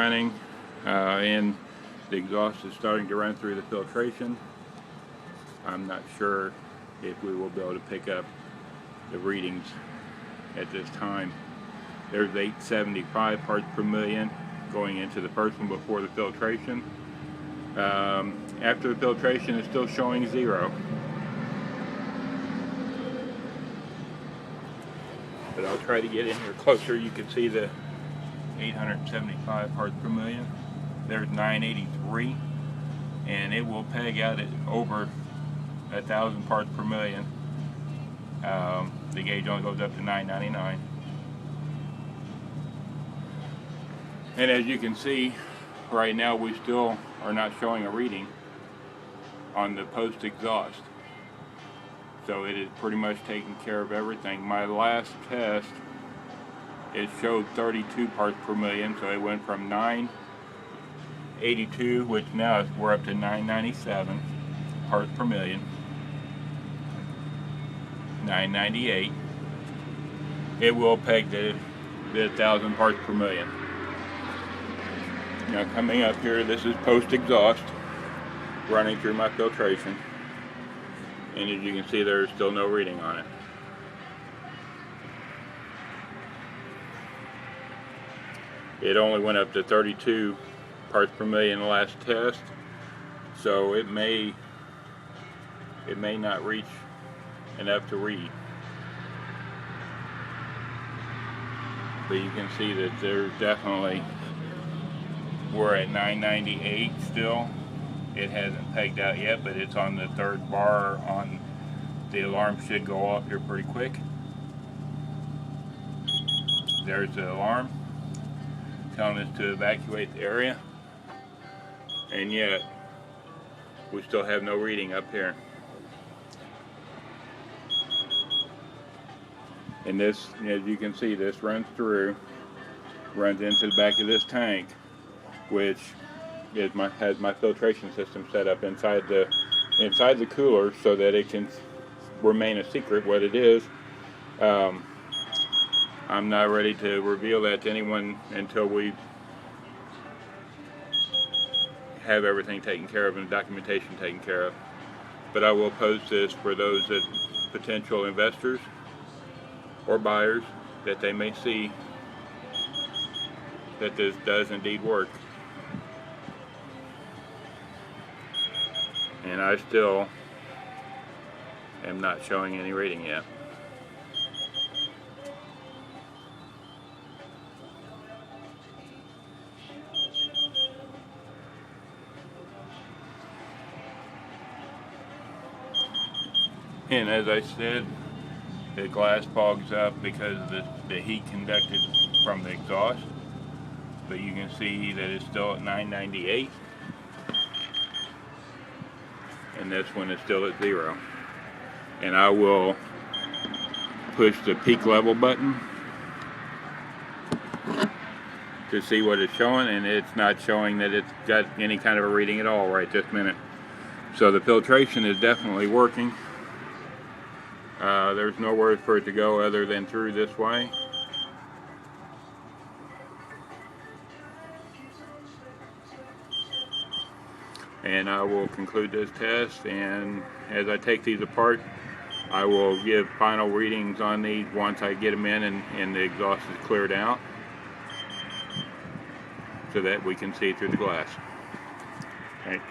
running, and the exhaust is starting to run through the filtration. I'm not sure if we will be able to pick up the readings at this time. There's 875 parts per million going into the first one before the filtration. After the filtration, it's still showing 0. But I'll try to get in here closer. You can see the 875 parts per million. There's 983, and it will peg out at over 1,000 parts per million. The gauge only goes up to 999. And as you can see, right now we still are not showing a reading on the post exhaust. So it is pretty much taking care of everything. My last test, it showed 32 parts per million, so it went from 982, which now we're up to 997 parts per million. 998. It will peg the 1,000 parts per million. Now coming up here, this is post exhaust running through my filtration, and as you can see, there's still no reading on it. It only went up to 32 parts per million in the last test, so it may not reach enough to read. But you can see that there's definitely, we're at 998 still. It hasn't pegged out yet, but it's on the 3rd bar. On the alarm should go off here pretty quick. There's the alarm telling us to evacuate the area, and yet we still have no reading up here. And this, as you can see, this runs into the back of this tank, which is has my filtration system set up inside the cooler so that it can remain a secret what it is. I'm not ready to reveal that to anyone until we have everything taken care of and the documentation taken care of. But I will post this for those that potential investors or buyers, that they may see that this does indeed work. And I still am not showing any reading yet. And as I said, the glass fogs up because of the heat conducted from the exhaust. But you can see that it's still at 998. And this one is still at 0. And I will push the peak level button to see what it's showing, and it's not showing that it's got any kind of a reading at all right this minute. So the filtration is definitely working. There's nowhere for it to go other than through this way. And I will conclude this test, and as I take these apart, I will give final readings on these once I get them in and the exhaust is cleared out, so that we can see through the glass. Thanks.